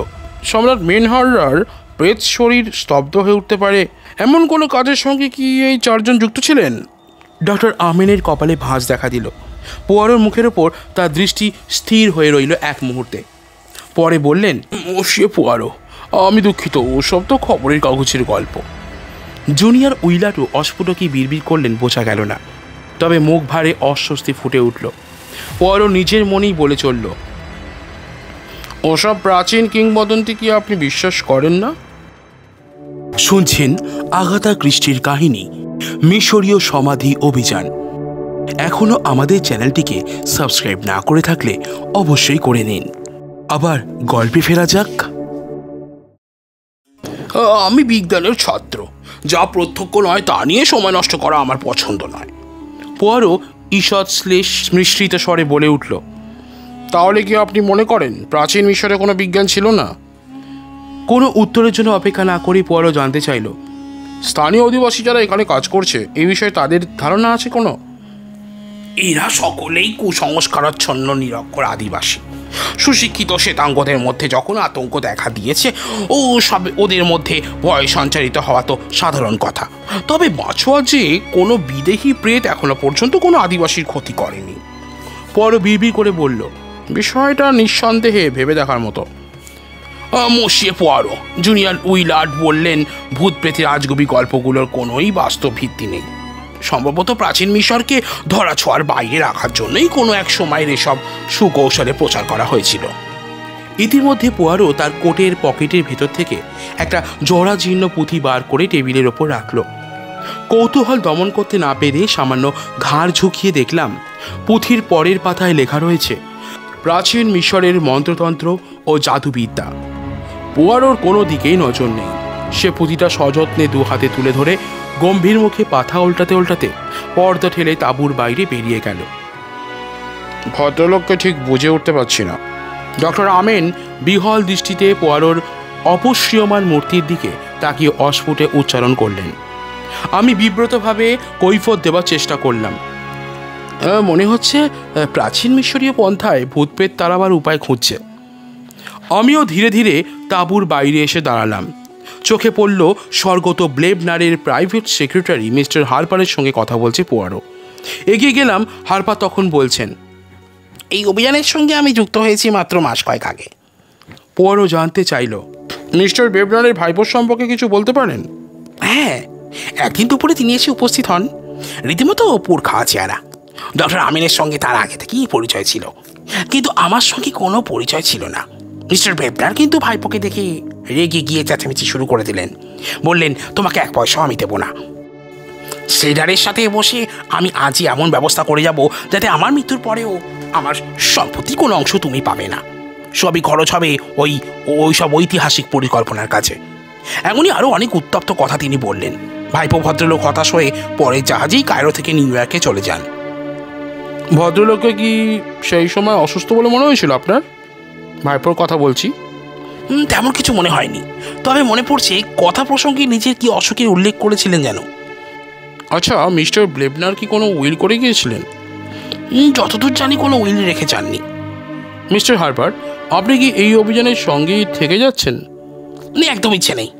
সম্রাট মেনহার্ডার প্রেত শরীর স্তব্ধ হয়ে উঠতে পারে এমন কোনো কাজের সঙ্গে কি এই 4 জন যুক্ত ছিলেন? ডক্টর আমেনের কপালে ভাঁজ দেখা দিল। পোয়ারোর মুখের ওপর তার দৃষ্টি স্থির হয়ে রইল এক মুহূর্তে। পরে বললেন, মসিয়ে পোয়ারো, আমি দুঃখিত, ওসব তো খবরের কাগজের গল্প। জুনিয়র উইলাটও অস্ফুট কি বিড়বিড় করলেন বোঝা গেল না, তবে মুখ ভারে অস্বস্তি ফুটে উঠল। পোয়ারো নিজের মনেই বলে চলল, ওসব প্রাচীন কিংবদন্তি কি আপনি বিশ্বাস করেন না? শুনছেন আগাথা ক্রিস্টির কাহিনী মিশরীয় সমাধি অভিযান। এখনো আমাদের চ্যানেলটিকে সাবস্ক্রাইব না করে থাকলে অবশ্যই করে নিন। আবার গল্পে ফেরা যাক। আমি বিজ্ঞানের ছাত্র, যা প্রত্যক্ষ নয় তা নিয়ে সময় নষ্ট করা আমার পছন্দ নয়। পোয়ারো ঈষৎ মিশ্রিত স্বরে বলে উঠল, তাহলে কি আপনি মনে করেন প্রাচীন মিশরে কোনো বিজ্ঞান ছিল না? কোনো উত্তরের জন্য অপেক্ষা না করেই পোয়ারো জানতে চাইল, স্থানীয় অধিবাসী যারা এখানে কাজ করছে এই বিষয়ে তাদের ধারণা আছে কোনো? এরা সকলেই কুসংস্কারাচ্ছন্ন নিরক্ষর আদিবাসী। সুশিক্ষিত শ্বেতাঙ্গদের মধ্যে যখন আতঙ্ক দেখা দিয়েছে, সব ওদের মধ্যে ভয় সঞ্চারিত হওয়া তো সাধারণ কথা। তবে মাছোয়া যে কোনো বিদেহী প্রেত এখনো পর্যন্ত কোনো আদিবাসীর ক্ষতি করেনি। পর বিড়বিড় করে বলল, বিষয়টা নিঃসন্দেহে ভেবে দেখার মতো। মসিয়ে পোয়ারো, জুনিয়র উইলার্ড বললেন, ভূত প্রেতের আজগুবি গল্পগুলোর কোনোই বাস্তব ভিত্তি নেই। সম্ভবত প্রাচীন মিশরকে ধরাছোঁয়ার বাইরে রাখার জন্যই কোনো এক সময়ের এসব সুকৌশলে প্রচার করা হয়েছিল। ইতিমধ্যে পোয়ারো তার কোটের পকেটের ভেতর থেকে একটা জরাজীর্ণ পুঁথি বার করে টেবিলের ওপর রাখল। কৌতূহল দমন করতে না পেরে সামান্য ঘাড় ঝুঁকিয়ে দেখলাম পুঁথির পরের পাতায় লেখা রয়েছে, প্রাচীন মিশরের মন্ত্রতন্ত্র ও জাদুবিদ্যা। পোয়ারোর কোনো দিকেই নজর নেই। সে পুঁথিটা সযত্নে 2 হাতে তুলে ধরে গম্ভীর মুখে পাতা উল্টাতে উল্টাতে পর্দা ঠেলে তাঁবুর বাইরে বেরিয়ে গেল। ভদ্রলোককে ঠিক বুঝে উঠতে পারছি না। ডক্টর আমেন বিহল দৃষ্টিতে পোয়ারোর অপসৃয়মান মূর্তির দিকে তাকিয়ে অস্ফুটে উচ্চারণ করলেন। আমি বিব্রতভাবে কৈফিয়ত দেওয়ার চেষ্টা করলাম। মনে হচ্ছে প্রাচীন মিশরীয় পন্থায় ভূতপ্রেত তাড়াবার উপায় খুঁজছে। আমিও ধীরে ধীরে তাঁবুর বাইরে এসে দাঁড়ালাম। চোখে পড়ল স্বর্গত ব্লেবনারের প্রাইভেট সেক্রেটারি মিস্টার হারপারের সঙ্গে কথা বলছে পোয়ারো। এগিয়ে গেলাম। হারপার তখন বলছেন, এই অভিযানের সঙ্গে আমি যুক্ত হয়েছি মাত্র মাস কয়েক আগে। পোয়ারো জানতে চাইল, মিস্টার ব্লেবনারের ভাইপোর সম্পর্কে কিছু বলতে পারেন? হ্যাঁ, একদিন দুপুরে তিনি এসে উপস্থিত হন। রীতিমতো পুর খাওয়া চেহারা। ডক্টর আমিনের সঙ্গে তার আগে থেকেই পরিচয় ছিল, কিন্তু আমার সঙ্গে কোনো পরিচয় ছিল না। মিস্টার বেবনার কিন্তু ভাইপোকে দেখে রেগে গিয়ে চেঁচামেচি শুরু করে দিলেন। বললেন, তোমাকে এক পয়সাও আমি দেবো না। সেডারের সাথে বসে আমি আজই এমন ব্যবস্থা করে যাব যাতে আমার মৃত্যুর পরেও আমার সম্পত্তির কোনো অংশ তুমি পাবে না। সবই খরচ হবে ওই সব ঐতিহাসিক পরিকল্পনার কাছে। এমনই আরও অনেক উত্তপ্ত কথা তিনি বললেন। ভাইপো ভদ্রলোক হতাশ হয়ে পরের জাহাজেই কায়রো থেকে নিউ ইয়র্কে চলে যান। ভদ্রলোককে কি সেই সময় অসুস্থ বলে মনে হয়েছিল আপনার? ভাইপোর কথা বলছি। তেমন কিছু মনে হয়নি, তবে মনে পড়ছে কথা প্রসঙ্গে নিজের কি অসুখের উল্লেখ করেছিলেন যেন। আচ্ছা, মিস্টার ব্লেবনার কি কোনো উইল করে গিয়েছিলেন? যতদূর জানি কোনো উইল রেখে যাননি। মিস্টার হার্পার, আপনি কি এই অভিযানের সঙ্গেই থেকে যাচ্ছেন? একদম ইচ্ছে নেই।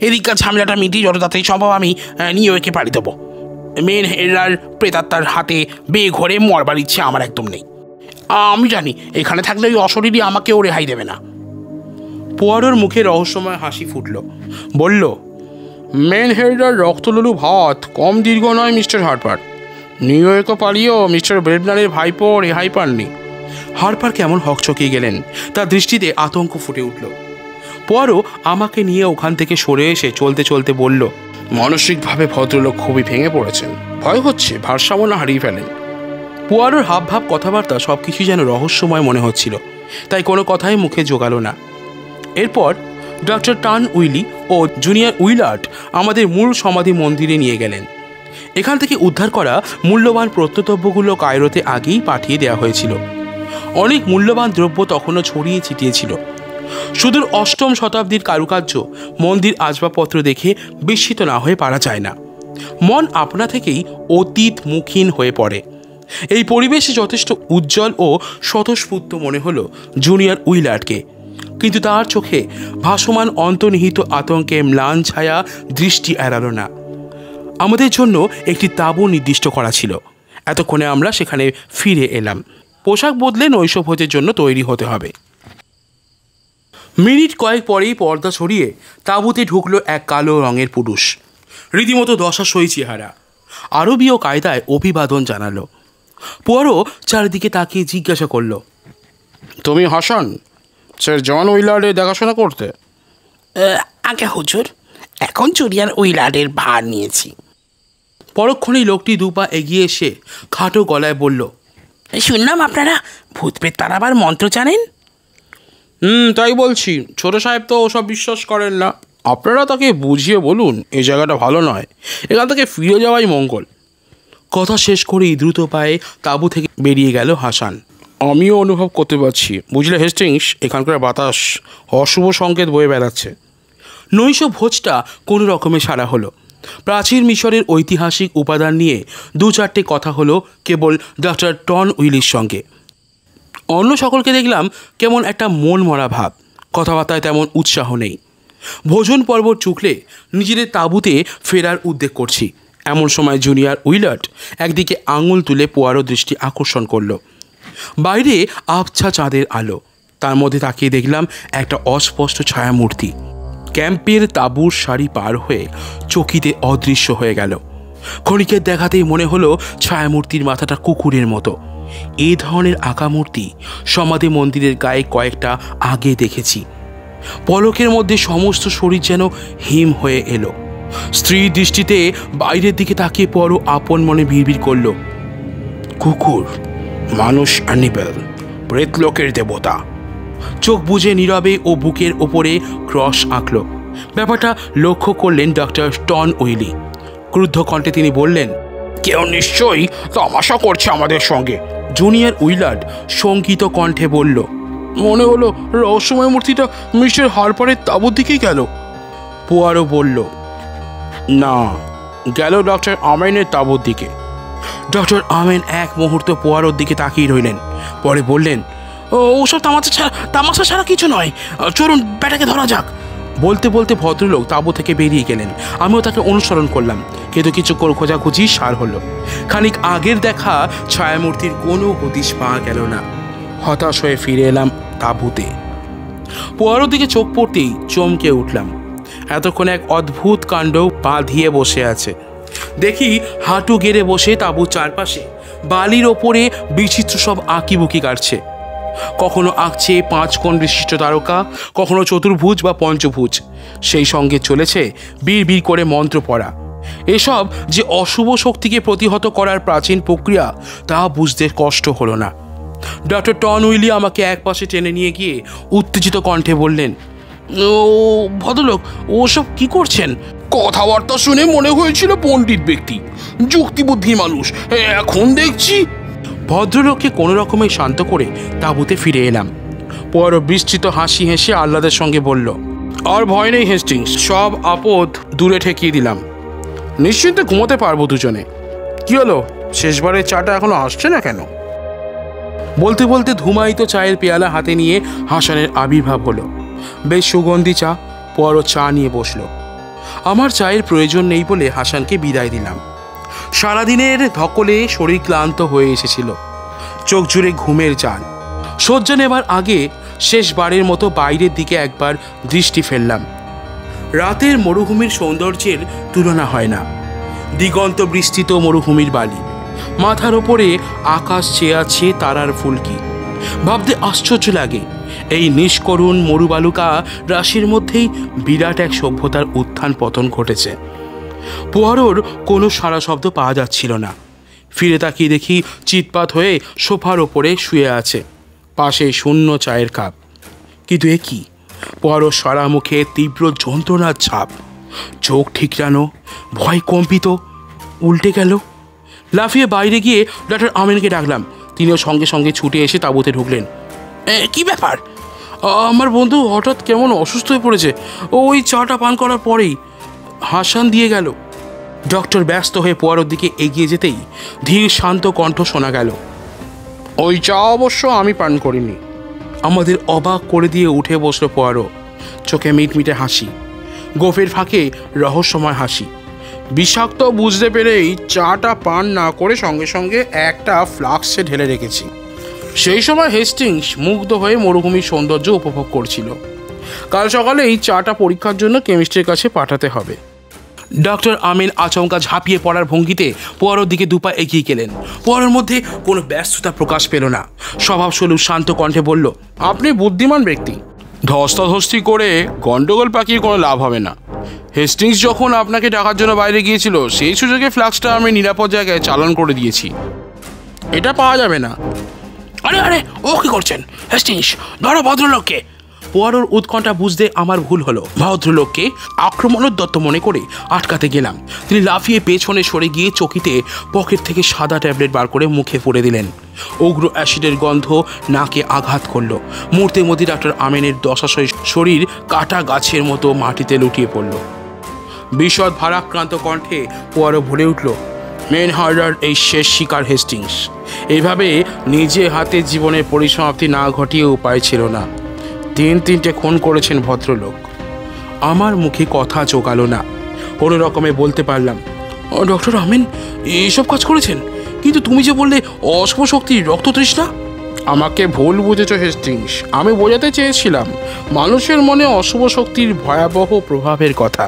এদিককার ঝামেলাটা মিটিয়ে যত তাড়াতাড়ি সম্ভব আমি নিউ ইয়র্কে পাড়ি দেবো। মেন হেরার প্রেতাত্মার হাতে বেঘরে মরবার ইচ্ছে আমার একদম নেই। আমি জানি এখানে থাকলে ওই অশরীরই আমাকেও রেহাই দেবে না। পোয়ারোর মুখে রহস্যময় হাসি ফুটল। বলল, মেন হেডার রক্তলুলু ভাত কম দীর্ঘ নয় মিস্টার হার্পার। নিউ ইয়র্কে পালিয়েও মিস্টার ব্লেবনারের ভাইপো রেহাই পাননি। হার্পার কেমন হকচকিয়ে গেলেন, তার দৃষ্টিতে আতঙ্ক ফুটে উঠল। পোয়ারো আমাকে নিয়ে ওখান থেকে সরে এসে চলতে চলতে বলল, মানসিকভাবে ভদ্রলোক খুবই ভেঙে পড়েছেন। ভয় হচ্ছে ভারসাম্য না হারিয়ে ফেলেন। পোয়ারোর হাবভাব কথাবার্তা সব কিছুই যেন রহস্যময় মনে হচ্ছিল, তাই কোনো কথাই মুখে জোগালো না। এরপর ডক্টর টান উইলি ও জুনিয়র উইলার্ড আমাদের মূল সমাধি মন্দিরে নিয়ে গেলেন। এখান থেকে উদ্ধার করা মূল্যবান প্রত্নতব্যগুলো কায়রোতে আগেই পাঠিয়ে দেওয়া হয়েছিল। অনেক মূল্যবান দ্রব্য তখনও ছড়িয়ে ছিটিয়েছিল। সুদূর ৮ম শতাব্দীর কারুকার্য, মন্দির আসবাবপত্র দেখে বিস্মিত না হয়ে পারা যায় না। মন আপনা থেকেই অতীত মুখীন হয়ে পড়ে। এই পরিবেশে যথেষ্ট উজ্জ্বল ও স্বতঃস্ফূর্ত মনে হলো জুনিয়র উইলার্ডকে, কিন্তু তার চোখে ভাসমান অন্তর্নিহিত আতঙ্কে ম্লান ছায়া দৃষ্টি এড়ালো না। আমাদের জন্য একটি তাঁবু নির্দিষ্ট করা ছিল। এতক্ষণে আমরা সেখানে ফিরে এলাম। পোশাক বদলে নৈশভোজের জন্য তৈরি হতে হবে। মিনিট কয়েক পরেই পর্দা ছড়িয়ে তাঁবুতে ঢুকলো এক কালো রঙের পুরুষ, রীতিমতো দশাসই চেহারা। আরবীয় কায়দায় অভিবাদন জানালো। পোয়ারো চারিদিকে তাকিয়ে জিজ্ঞাসা করল, তুমি হাসান, স্যার জন উইলার্ডের দেখাশোনা করতে? আগে হুজুর, এখন জুনিয়র উইলার্ডের ভার নিয়েছি। পরক্ষণেই লোকটি দুপা এগিয়ে এসে খাটো গলায় বলল, শুনলাম আপনারা ভূতপ্রেত তাড়াবার মন্ত্র জানেন। তাই বলছি, ছোট সাহেব তো ওসব বিশ্বাস করেন না। আপনারা তাকে বুঝিয়ে বলুন এই জায়গাটা ভালো নয়, এখান থেকে ফিরে যাওয়াই মঙ্গল। কথা শেষ করেই দ্রুত পায়ে তাঁবু থেকে বেরিয়ে গেল হাসান। আমিও অনুভব করতে পারছি, বুঝলে হেস্টিংস, এখানকার বাতাস অশুভ সংকেত বয়ে বেড়াচ্ছে। নৈশ ভোজটা কোনো রকমে সারা হলো। প্রাচীন মিশরের ঐতিহাসিক উপাদান নিয়ে 2-4টে কথা হলো কেবল ডক্টর টন উইলির সঙ্গে। অন্য সকলকে দেখলাম কেমন একটা মন মরা ভাব, কথাবার্তায় তেমন উৎসাহ নেই। ভোজন পর্ব চুকলে নিজেদের তাঁবুতে ফেরার উদ্যোগ করছি, এমন সময় জুনিয়র উইলার্ড একদিকে আঙুল তুলে পোয়ারো দৃষ্টি আকর্ষণ করল। বাইরে আবছা চাঁদের আলো, তার মধ্যে তাকিয়ে দেখলাম একটা অস্পষ্ট ছায়ামূর্তি ক্যাম্পের তাঁবুর সারি পার হয়ে চকিতে অদৃশ্য হয়ে গেল। ক্ষণিকের দেখাতেই মনে হলো ছায়ামূর্তির মাথাটা কুকুরের মতো। এই ধরনের আঁকা মূর্তি সমাধি মন্দিরের গায়ে কয়েকটা আগে দেখেছি। পলকের মধ্যে সমস্ত শরীর যেন হিম হয়ে এলো। স্ত্রীর দৃষ্টিতে বাইরের দিকে তাকিয়ে পরও আপন মনে ভিড় করল, কুকুর, মানুষ অ্যানিবেল, প্রেতলোকের দেবতা। চোখ বুজে নীরবে ও বুকের ওপরে ক্রস আঁকল। ব্যাপারটা লক্ষ্য করলেন ডক্টর টন উইলি। ক্রুদ্ধ কণ্ঠে তিনি বললেন, কেউ নিশ্চয়ই তামাশা করছে আমাদের সঙ্গে। জুনিয়র উইলার্ড শঙ্কিত কণ্ঠে বলল, মনে হলো রহস্যময় মূর্তিটা মিস্টার হার্পারের তাঁবুর দিকেই গেল। পোয়ারো বলল, না, গেল ডক্টর আমেনের তাঁবুর দিকে। ডক্টর আমেন এক মুহূর্ত পোয়ারোর দিকে তাকিয়ে রইলেন, পরে বললেন, ওসব তামাশা ছাড়া কিছু নয়, চলুন ব্যাটাকে ধরা যাক। বলতে বলতে ভদ্রলোক তাঁবু থেকে বেরিয়ে গেলেন। আমিও তাকে অনুসরণ করলাম, কিন্তু কিছুক্ষণ খোঁজাখুঁজি সার হলো। খানিক আগের দেখা ছায়ামূর্তির কোনো হদিশ পাওয়া গেল না। হতাশ হয়ে ফিরে এলাম তাঁবুতে। পোয়ারোর দিকে চোখ পড়তেই চমকে উঠলাম। এতক্ষণ এক অদ্ভুত কাণ্ড বাঁধিয়ে বসে আছে। দেখি হাঁটু গেড়ে বসে তাঁবুর চারপাশে বালির ওপরে বিচিত্র সব আঁকিবুকি কাটছে। কখনো আঁকছে 5 কোণ বিশিষ্ট তারকা, কখনো চতুর্ভুজ বা পঞ্চভুজ। সেই সঙ্গে চলেছে বীর বীর করে মন্ত্র পড়া। এসব যে অশুভ শক্তিকে প্রতিহত করার প্রাচীন প্রক্রিয়া তা বুঝতে কষ্ট হলো না। ডক্টর টন উইলি আমাকে এক পাশে টেনে নিয়ে গিয়ে উত্তেজিত কণ্ঠে বললেন, ও ভদ্রলোক, ওসব কি করছেন? কথাবার্তা শুনে মনে হয়েছিল পণ্ডিত ব্যক্তি, যুক্তিবুদ্ধির মানুষ, এখন দেখছি। ভদ্রলোককে কোনো রকমে শান্ত করে তাঁবুতে ফিরে এলাম। পর বিস্তৃত হাসি হেসে আহ্লাদের সঙ্গে বলল, আর ভয় নেই হেস্টিংস, সব আপদ দূরে ঠেকিয়ে দিলাম। নিশ্চিন্তে ঘুমোতে পারবো দুজনে। কি হলো, শেষবারের চাটা এখনো আসছে না কেন? বলতে বলতে ধুমায়িত চায়ের পেয়ালা হাতে নিয়ে হাসানের আবির্ভাব হলো। বেশ সুগন্ধি চা। পরও চা নিয়ে বসলো। আমার চায়ের প্রয়োজন নেই বলে হাসানকে বিদায় দিলাম। সারাদিনের ধকলে শরীর ক্লান্ত হয়ে এসেছিল, চোখ জুড়ে ঘুমের জাল। শয্যা নেবার আগে শেষবারের মতো বাইরের দিকে একবার দৃষ্টি ফেললাম। রাতের মরুভূমির সৌন্দর্যের তুলনা হয় না। দিগন্ত বিস্তৃত মরুভূমির বালি, মাথার ওপরে আকাশ চেয়ে আছে তারার ফুলকি। ভাবতে আশ্চর্য লাগে, এই নিষ্করুণ মরুবালুকা রাশির মধ্যেই বিরাট এক সভ্যতার উত্থান পতন ঘটেছে। পোয়ারোর কোনো সারা শব্দ পাওয়া যাচ্ছিল না। ফিরে তাকিয়ে দেখি চিৎপাত হয়ে সোফার ওপরে শুয়ে আছে, পাশে শূন্য চায়ের কাপ। কিন্তু এ কি? পোয়ারো সারা মুখে তীব্র যন্ত্রণার ছাপ, চোখ ঠিকরানো, ভয় কম্পিত। উল্টে গেল। লাফিয়ে বাইরে গিয়ে ডক্টর আমিনকে ডাকলাম। তিনিও সঙ্গে সঙ্গে ছুটে এসে তাঁবুতে ঢুকলেন। কি ব্যাপার? আমার বন্ধু হঠাৎ কেমন অসুস্থ হয়ে পড়েছে, ওই চাটা পান করার পরেই। হাসান দিয়ে গেল। ডক্টর ব্যস্ত হয়ে পোয়ারোর দিকে এগিয়ে যেতেই ধীর শান্ত কণ্ঠ শোনা গেল, ওই চা অবশ্য আমি পান করিনি। আমাদের অবাক করে দিয়ে উঠে বসলো পোয়ারো, চোখে মিটমিটে হাসি, গোফের ফাঁকে রহস্যময় হাসি। বিষাক্ত বুঝতে পেরেই চাটা পান না করে সঙ্গে সঙ্গে একটা ফ্লাক্সে ঢেলে রেখেছি। সেই সময় হেস্টিংস মুগ্ধ হয়ে মরুভূমির সৌন্দর্য উপভোগ করছিল। কাল সকালেই চাটা পরীক্ষার জন্য কেমিস্ট্রির কাছে পাঠাতে হবে। ডক্টর আমিন আচমকা ঝাঁপিয়ে পড়ার ভঙ্গিতে পোয়ারোর দিকে দুপা এগিয়ে গেলেন। পোয়ারোর মধ্যে কোনো ব্যস্ততা প্রকাশ পেল না। স্বভাবস্বরূপ শান্ত কণ্ঠে বলল, আপনি বুদ্ধিমান ব্যক্তি, ধস্তাধস্তি করে গন্ডগোল পাকিয়ে কোনো লাভ হবে না। হেস্টিংস যখন আপনাকে ডাকার জন্য বাইরে গিয়েছিল, সেই সুযোগে ফ্লাক্সটা আমি নিরাপদ জায়গায় চালান করে দিয়েছি। এটা পাওয়া যাবে না। আরে আরে, ও কি করছেন? হেস্টিংস, ধরো ভদ্রলোককে। পোয়ারোর উৎকণ্ঠা বুঝতে আমার ভুল হলো। ভদ্রলোককে আক্রমণোদ্যত মনে করে আটকাতে গেলাম। তিনি লাফিয়ে পেছনে সরে গিয়ে চকিতে পকেট থেকে সাদা ট্যাবলেট বার করে মুখে পুরে দিলেন। উগ্র অ্যাসিডের গন্ধ নাকে আঘাত করল। মুহূর্তের মধ্যে ডক্টর আমিনের দশাশয় শরীর কাটা গাছের মতো মাটিতে লুটিয়ে পড়ল। বিশদ ভারাক্রান্ত কণ্ঠে পোয়ারো বলে উঠল, মেন হার্ডার এই শেষ শিকার হেস্টিংস। এইভাবে নিজে হাতে জীবনের পরিসমাপ্তি না ঘটিয়ে উপায় ছিল না। 3-3টে খুন করেছেন ভদ্রলোক। আমার মুখে কথা জোগালো না। কোনো রকমে বলতে পারলাম, ডক্টর আমিন এইসব কাজ করেছেন? কিন্তু তুমি যে বললে অশুভ শক্তির রক্ত তৃষ্ণা। আমাকে ভুল বুঝেছ হেস্টিংস। আমি বোঝাতে চেয়েছিলাম মানুষের মনে অশুভ শক্তির ভয়াবহ প্রভাবের কথা।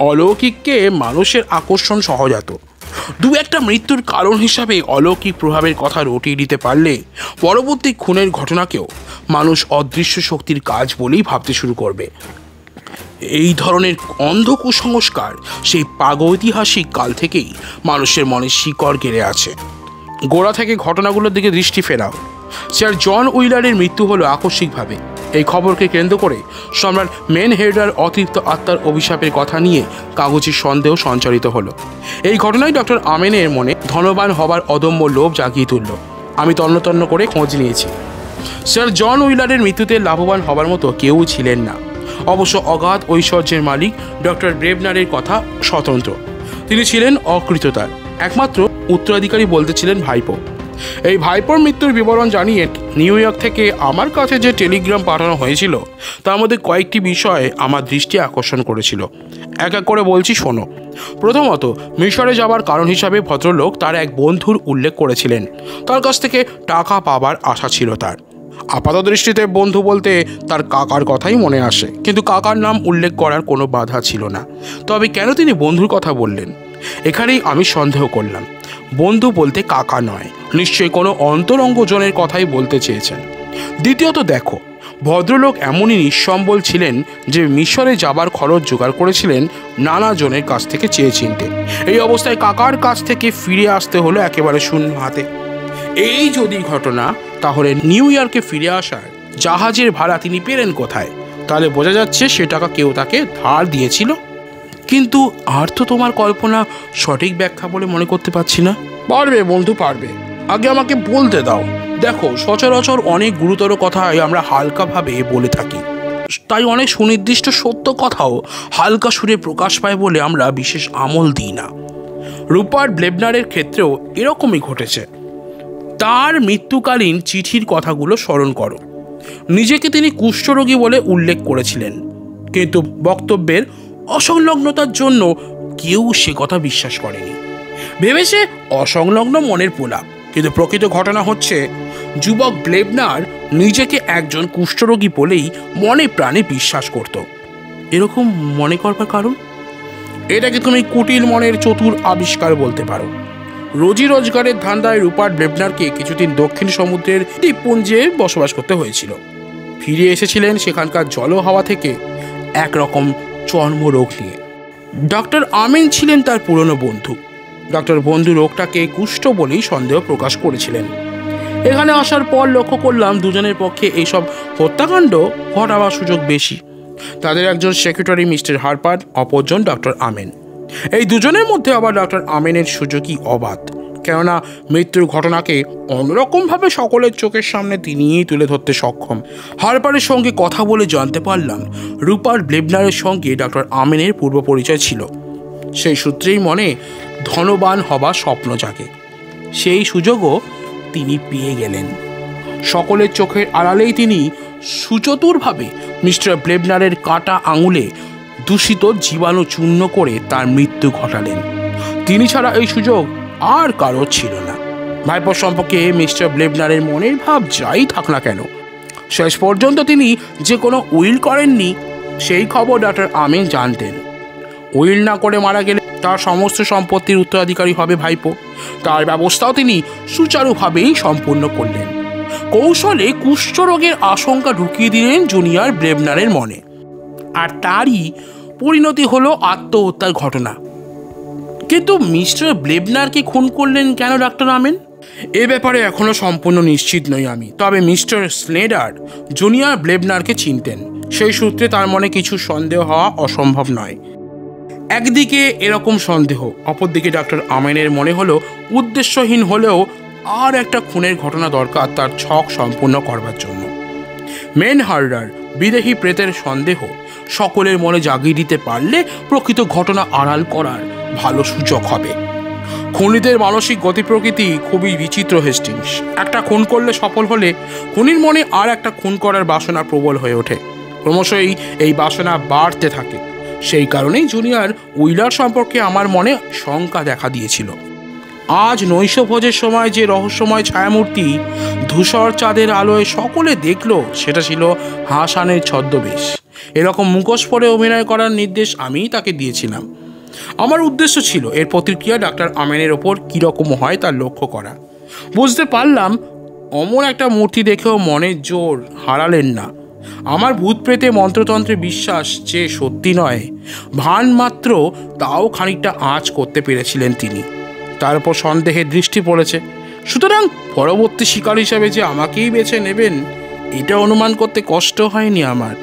অলৌকিককে মানুষের আকর্ষণ সহজাত। দু একটা মৃত্যুর কারণ হিসাবে অলৌকিক প্রভাবের কথা রটিয়ে দিতে পারলে পরবর্তী খুনের ঘটনাকেও মানুষ অদৃশ্য শক্তির কাজ বলেই ভাবতে শুরু করবে। এই ধরনের অন্ধ কুসংস্কার সেই প্রাগৈতিহাসিক কাল থেকেই মানুষের মনে শিকড় গেড়ে আছে। গোড়া থেকে ঘটনাগুলোর দিকে দৃষ্টি ফেরাও। স্যার জন উইলারের মৃত্যু হলো আকস্মিকভাবে। এই খবরকে কেন্দ্র করে সম্রাট মেনহেডার অতৃপ্ত আত্মার অভিশাপের কথা নিয়ে কাগজের সন্দেহ সঞ্চারিত হলো। এই ঘটনায় ডক্টর আমিনের মনে ধনবান হবার অদম্য লোভ জাগিয়ে তুলল। আমি তন্ন করে খোঁজ নিয়েছি। স্যার জন উইলারের মৃত্যুতে লাভবান হবার মতো কেউ ছিলেন না। অবশ্য অগাধ ঐশ্বর্যের মালিক ডক্টর ব্রেভনারের কথা স্বতন্ত্র। তিনি ছিলেন অকৃততার। একমাত্র উত্তরাধিকারী বলতে ছিলেন ভাইপো। এই ভাইপোর মৃত্যুর বিবরণ জানিয়ে নিউ ইয়র্ক থেকে আমার কাছে যে টেলিগ্রাম পাঠানো হয়েছিল তার মধ্যে কয়েকটি বিষয় আমার দৃষ্টি আকর্ষণ করেছিল। এক এক করে বলছি, শোনো। প্রথমত, মিশরে যাবার কারণ হিসাবে ভদ্রলোক তার এক বন্ধুর উল্লেখ করেছিলেন। তার কাছ থেকে টাকা পাবার আশা ছিল তার। আপাত দৃষ্টিতে বন্ধু বলতে তার কাকার কথাই মনে আসে, কিন্তু কাকার নাম উল্লেখ করার কোনো বাধা ছিল না। তবে কেন তিনি বন্ধুর কথা বললেন, এখানেই আমি সন্দেহ করলাম। বন্ধু বলতে কাকা নয়, নিশ্চয়ই কোনো অন্তরঙ্গজনের কথাই বলতে চেয়েছেন। দ্বিতীয়ত দেখো, ভদ্রলোক এমনই নিঃসম্বল ছিলেন যে মিশরে যাবার খরচ জোগাড় করেছিলেন নানা জনের কাছ থেকে চেয়ে চিনতে। এই অবস্থায় কাকার কাছ থেকে ফিরে আসতে হলো একেবারে শূন্য হাতে। এই যদি ঘটনা, তাহলে নিউ ইয়র্কে ফিরে আসার জাহাজের ভাড়া তিনি পেলেন কোথায়? তাহলে বোঝা যাচ্ছে সে টাকা কেউ তাকে ধার দিয়েছিল। কিন্তু আর তো তোমার কল্পনা সঠিক ব্যাখ্যা বলে মনে করতে পারছি না। পারবে বন্ধু, পারবে, আগে আমাকে বলতে দাও। দেখো, সচরাচর অনেক গুরুতর কথাই আমরা হালকাভাবে বলে থাকি, তাই অনেক সুনির্দিষ্ট সত্য কথাও হালকা সুরে প্রকাশ পায় বলে আমরা বিশেষ আমল দিই না। রুপার্ট ব্লেবনারের ক্ষেত্রেও এরকমই ঘটেছে। তার মৃত্যুকালীন চিঠির কথাগুলো স্মরণ করো। নিজেকে তিনি কুষ্ঠরোগী বলে উল্লেখ করেছিলেন, কিন্তু বক্তব্যের অসংলগ্নতার জন্য কেউ সে কথা বিশ্বাস করেনি। ভেবেছে অসংলগ্ন মনের পোলা, কিন্তু প্রকৃত ঘটনা হচ্ছে যুবক ব্লেবনার নিজেকে একজন কুষ্ঠরোগী বলেই মনে প্রাণে বিশ্বাস করত। এরকম মনে করবার কারণ? এটাকে তুমি কুটিল মনের চতুর আবিষ্কার বলতে পারো। রোজি রোজগারের ধান্দায় রুপার্ট ব্লেবনারকে কিছুদিন দক্ষিণ সমুদ্রের দ্বীপপুঞ্জে বসবাস করতে হয়েছিল। ফিরে এসেছিলেন সেখানকার জল হাওয়া থেকে একরকম চর্মরোগ নিয়ে। ডক্টর আমিন ছিলেন তার পুরনো বন্ধু। ডক্টর বন্ধু রোগটাকে কুষ্ঠ বলেই সন্দেহ প্রকাশ করেছিলেন। এখানে আসার পর লক্ষ্য করলাম দুজনের পক্ষে এইসব হত্যাকাণ্ড ঘটাবার সুযোগ বেশি। তাদের একজন সেক্রেটারি মিস্টার হারপার, অপরজন ডক্টর আমিন। এই দুজনের মধ্যে আবার ডক্টর আমিনের সুযোগই অবাধ, কেননা মৃত্যুর ঘটনাকে অন্যরকমভাবে সকলের চোখের সামনে তিনিই তুলে ধরতে সক্ষম। হারপারের সঙ্গে কথা বলে জানতে পারলাম রুপার্ট ব্লেবনারের সঙ্গে ডক্টর আমিনের পূর্ব পরিচয় ছিল। সেই সূত্রেই মনে ধনবান হবার স্বপ্ন জাগে। সেই সুযোগও তিনি পেয়ে গেলেন। সকলের চোখের আড়ালেই তিনি সুচতুরভাবে মিস্টার ব্লেবনারের কাটা আঙুলে দূষিত জীবাণু চূর্ণ করে তার মৃত্যু ঘটালেন। তিনি ছাড়া এই সুযোগ আর কারো ছিল না। ভাইপোর সম্পর্কে মিস্টার ব্লেবনারের মনের ভাব যাই থাক না কেন, শেষ পর্যন্ত তিনি যে কোনো উইল করেননি সেই খবর ডক্টর আমিন জানতেন। উইল না করে মারা গেলে তার সমস্ত সম্পত্তির উত্তরাধিকারী হবে ভাইপো। তার ব্যবস্থাও তিনি সুচারুভাবেই সম্পূর্ণ করলেন। কৌশলে কুষ্ঠরোগের আশঙ্কা ঢুকিয়ে দিলেন জুনিয়র ব্লেবনারের মনে, আর তারই পরিণতি হলো আত্মহত্যার ঘটনা। কিন্তু মিস্টার ব্লেবনারকে খুন করলেন কেন ডক্টর আমিন? এ ব্যাপারে এখনো সম্পূর্ণ নিশ্চিত নই আমি। তবে মিস্টার স্নেডার জুনিয়র ব্লেবনারকে চিনতেন, সেই সূত্রে তার মনে কিছু সন্দেহ হওয়া অসম্ভব নয়। একদিকে এরকম সন্দেহ, অপরদিকে ডক্টর আমিনের মনে হলো উদ্দেশ্যহীন হলেও আর একটা খুনের ঘটনা দরকার তার ছক সম্পূর্ণ করবার জন্য। মেন হার্ডার, বিদেহী প্রেতের সন্দেহ সকলের মনে জাগিয়ে দিতে পারলে প্রকৃত ঘটনা আড়াল করার ভালো সুযোগ হবে। খুনিদের মানসিক গতি প্রকৃতি খুবই বিচিত্র হেস্টিংস। একটা খুন করলে সফল হলে খুনির মনে আর একটা খুন করার বাসনা প্রবল হয়ে ওঠে। ক্রমশই এই বাসনা বাড়তে থাকে। সেই কারণেই জুনিয়র উইলার সম্পর্কে আমার মনে শঙ্কা দেখা দিয়েছিল। আজ নৈশভোজের সময় যে রহস্যময় ছায়ামূর্তি ধূসর চাঁদের আলোয় সকলে দেখল, সেটা ছিল হাসানের ছদ্মবেশ। এরকম মুখোশ পরে অভিনয় করার নির্দেশ আমিই তাকে দিয়েছিলাম। আমার উদ্দেশ্য ছিল এর প্রতিক্রিয়া ডক্টর আমিনের ওপর কীরকম হয় তার লক্ষ্য করা। বুঝতে পারলাম অমন একটা মূর্তি দেখেও মনের জোর হারালেন না। আমার ভূত প্রেতে মন্ত্রতন্ত্রে বিশ্বাস যে সত্যি নয়, ভান মাত্র তাও খানিকটা আঁচ করতে পেরেছিলেন তিনি। তার উপর সন্দেহের দৃষ্টি পড়েছে, সুতরাং পরবর্তী শিকার হিসাবে যে আমাকেই বেছে নেবেন এটা অনুমান করতে কষ্ট হয়নি আমার।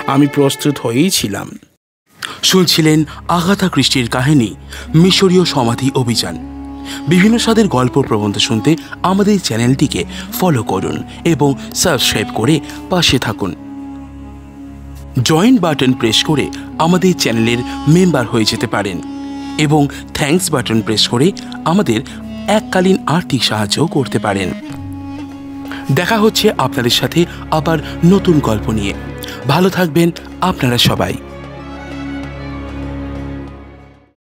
আমি প্রস্তুত হয়েই ছিলাম। শুনছিলেন আগাথা ক্রিস্টির কাহিনী মিশরীয় সমাধি অভিযান। বিভিন্ন স্বাদের গল্প প্রবন্ধ শুনতে আমাদের চ্যানেলটিকে ফলো করুন এবং সাবস্ক্রাইব করে পাশে থাকুন। জয়েন বাটন প্রেস করে আমাদের চ্যানেলের মেম্বার হয়ে যেতে পারেন এবং থ্যাঙ্কস বাটন প্রেস করে আমাদের এককালীন আর্থিক সাহায্য করতে পারেন। দেখা হচ্ছে আপনাদের সাথে আবার নতুন গল্প নিয়ে। ভালো থাকবেন আপনারা সবাই।